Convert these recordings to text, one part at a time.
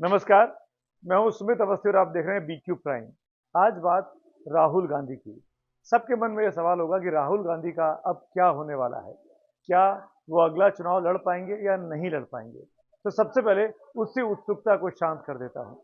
नमस्कार, मैं हूं सुमित अवस्थी और आप देख रहे हैं बीक्यू प्राइम। आज बात राहुल गांधी की। सबके मन में यह सवाल होगा कि राहुल गांधी का अब क्या होने वाला है? क्या वो अगला चुनाव लड़ पाएंगे या नहीं लड़ पाएंगे? तो सबसे पहले उसी उत्सुकता को शांत कर देता हूं।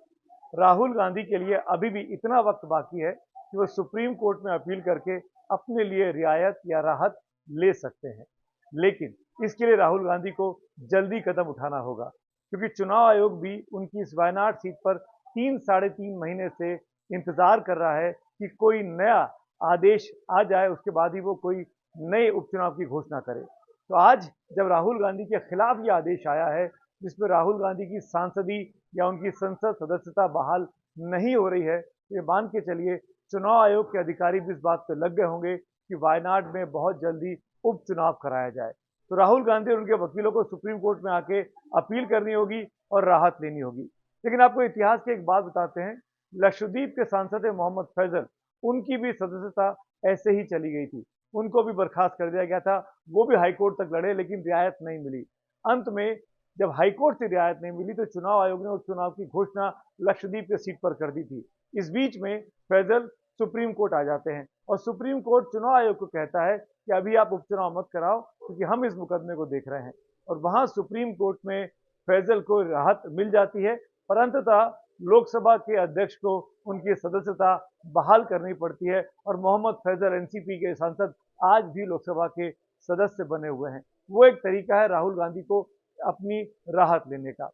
राहुल गांधी के लिए अभी भी इतना वक्त बाकी है कि वो सुप्रीम कोर्ट में अपील करके अपने लिए रियायत या राहत ले सकते हैं। लेकिन इसके लिए राहुल गांधी को जल्दी कदम उठाना होगा, क्योंकि चुनाव आयोग भी उनकी इस वायनाड सीट पर 3 साढ़े 3 महीने से इंतजार कर रहा है कि कोई नया आदेश आ जाए, उसके बाद ही वो कोई नए उपचुनाव की घोषणा करे। तो आज जब राहुल गांधी के खिलाफ ये आदेश आया है, जिसमें राहुल गांधी की सांसदी या उनकी संसद सदस्यता बहाल नहीं हो रही है, तो ये मान के चलिए चुनाव आयोग के अधिकारी भी इस बात पर लग गए होंगे कि वायनाड में बहुत जल्दी उपचुनाव कराया जाए। तो राहुल गांधी और उनके वकीलों को सुप्रीम कोर्ट में आके अपील करनी होगी और राहत लेनी होगी। लेकिन आपको इतिहास की एक बात बताते हैं। लक्षद्वीप के सांसद है मोहम्मद फैजल, उनकी भी सदस्यता ऐसे ही चली गई थी। उनको भी बर्खास्त कर दिया गया था। वो भी हाईकोर्ट तक लड़े, लेकिन रियायत नहीं मिली। अंत में जब हाईकोर्ट से रियायत नहीं मिली तो चुनाव आयोग ने उस चुनाव की घोषणा लक्षद्वीप के सीट पर कर दी थी। इस बीच में फैजल सुप्रीम कोर्ट आ जाते हैं और सुप्रीम कोर्ट चुनाव आयोग को कहता है कि अभी आप उपचुनाव मत कराओ, क्योंकि हम इस मुकदमे को देख रहे हैं। और वहां सुप्रीम कोर्ट में फैजल को राहत मिल जाती है, पर अंततः लोकसभा के अध्यक्ष को उनकी सदस्यता बहाल करनी पड़ती है और मोहम्मद फैजल एनसीपी के सांसद आज भी लोकसभा के सदस्य बने हुए हैं। वो एक तरीका है राहुल गांधी को अपनी राहत लेने का।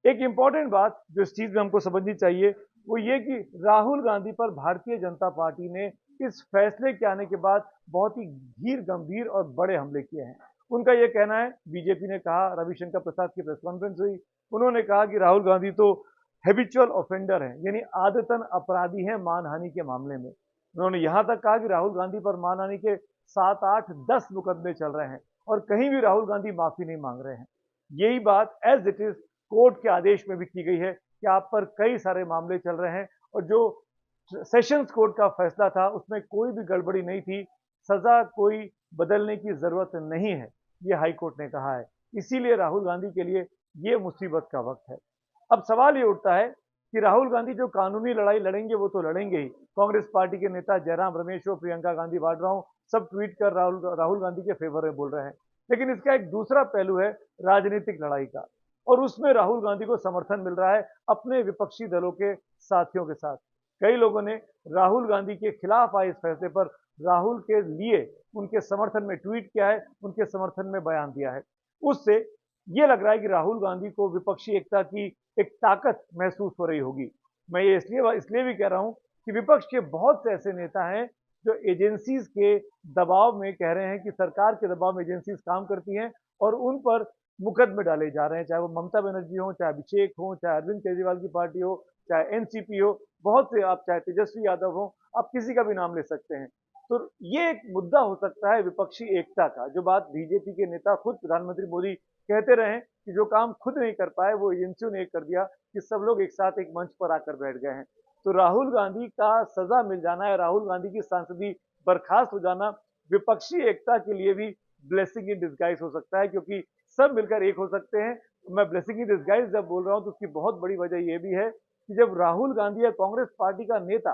एक इंपॉर्टेंट बात जो इस चीज में हमको समझनी चाहिए वो ये कि राहुल गांधी पर भारतीय जनता पार्टी ने इस फैसले के आने के बाद बहुत ही गंभीर और बड़े हमले किए हैं। उनका यह कहना है, बीजेपी ने कहा, रविशंकर प्रसाद की प्रेस कॉन्फ्रेंस हुई, उन्होंने कहा कि राहुल गांधी तो हैबिचुअल ऑफेंडर है, यानी आदतन अपराधी हैं मानहानि के मामले में। उन्होंने यहां तक कहा कि राहुल गांधी पर मानहानि के 7, 8, 10 मुकदमे चल रहे हैं और कहीं भी राहुल गांधी माफी नहीं मांग रहे हैं। यही बात एज इट इज कोर्ट के आदेश में भी की गई है कि आप पर कई सारे मामले चल रहे हैं और जो सेशंस कोर्ट का फैसला था उसमें कोई भी गड़बड़ी नहीं थी, सजा कोई बदलने की जरूरत नहीं है, ये हाई कोर्ट ने कहा है। इसीलिए राहुल गांधी के लिए ये मुसीबत का वक्त है। अब सवाल ये उठता है कि राहुल गांधी जो कानूनी लड़ाई लड़ेंगे वो तो लड़ेंगे ही। कांग्रेस पार्टी के नेता जयराम रमेश और प्रियंका गांधी वाड्रा सब ट्वीट कर राहुल गांधी के फेवर में बोल रहे हैं। लेकिन इसका एक दूसरा पहलू है राजनीतिक लड़ाई का, और उसमें राहुल गांधी को समर्थन मिल रहा है अपने विपक्षी दलों के साथियों के साथ। कई लोगों ने राहुल गांधी के खिलाफ आए इस फैसले पर राहुल के लिए उनके समर्थन में ट्वीट किया है, उनके समर्थन में बयान दिया है। उससे यह लग रहा है कि राहुल गांधी को विपक्षी एकता की एक ताकत महसूस हो रही होगी। मैं ये इसलिए भी कह रहा हूं कि विपक्ष के बहुत से ऐसे नेता हैं जो एजेंसीज के दबाव में कह रहे हैं कि सरकार के दबाव में एजेंसीज काम करती हैं और उन पर मुकदमे डाले जा रहे हैं, चाहे वो ममता बनर्जी हो, चाहे अभिषेक हो, चाहे अरविंद केजरीवाल की पार्टी हो, चाहे एनसीपी हो, बहुत से, आप चाहे तेजस्वी यादव हो, आप किसी का भी नाम ले सकते हैं। तो ये एक मुद्दा हो सकता है विपक्षी एकता का, जो बात बीजेपी के नेता खुद प्रधानमंत्री मोदी कहते रहे कि जो काम खुद नहीं कर पाए वो एजेंसियों ने कर दिया, कि सब लोग एक साथ एक मंच पर आकर बैठ गए हैं। तो राहुल गांधी का सजा मिल जाना है, राहुल गांधी की सांसदी बर्खास्त हो जाना विपक्षी एकता के लिए भी ब्लेसिंग इन डिस्गाइज हो सकता है, क्योंकि सब मिलकर एक हो सकते हैं। मैं ब्लेसिंग इन डिस्गाइज जब बोल रहा हूं तो उसकी बहुत बड़ी वजह यह भी है कि जब राहुल गांधी या कांग्रेस पार्टी का नेता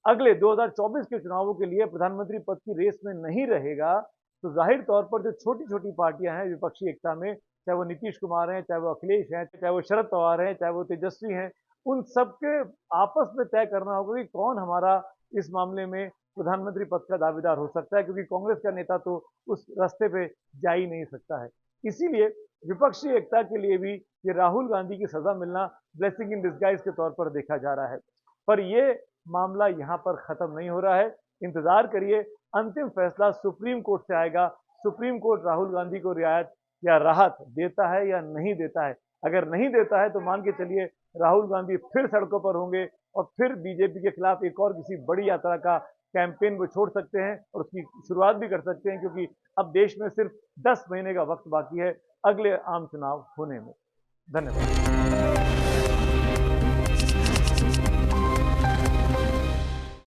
अगले 2024 के चुनावों के लिए प्रधानमंत्री पद की रेस में नहीं रहेगा, तो जाहिर तौर पर जो छोटी छोटी पार्टियां हैं विपक्षी एकता में, चाहे वो नीतीश कुमार हैं, चाहे वो अखिलेश हैं, चाहे वो शरद पवार हैं, चाहे वो तेजस्वी हैं, उन सबके आपस में तय करना होगा कि कौन हमारा इस मामले में प्रधानमंत्री पद का दावेदार हो सकता है, क्योंकि कांग्रेस का नेता तो उस रास्ते पे जा ही नहीं सकता है। इसीलिए विपक्षी एकता के लिए भी ये राहुल गांधी की सजा मिलना ब्लेसिंग इन डिस्गाइज के तौर पर देखा जा रहा है। पर ये मामला यहां पर खत्म नहीं हो रहा है। इंतजार करिए, अंतिम फैसला सुप्रीम कोर्ट से आएगा। सुप्रीम कोर्ट राहुल गांधी को रियायत या राहत देता है या नहीं देता है। अगर नहीं देता है तो मान के चलिए राहुल गांधी फिर सड़कों पर होंगे और फिर बीजेपी के खिलाफ एक और किसी बड़ी यात्रा का कैंपेन वो छोड़ सकते हैं और उसकी शुरुआत भी कर सकते हैं, क्योंकि अब देश में सिर्फ 10 महीने का वक्त बाकी है अगले आम चुनाव होने में। धन्यवाद।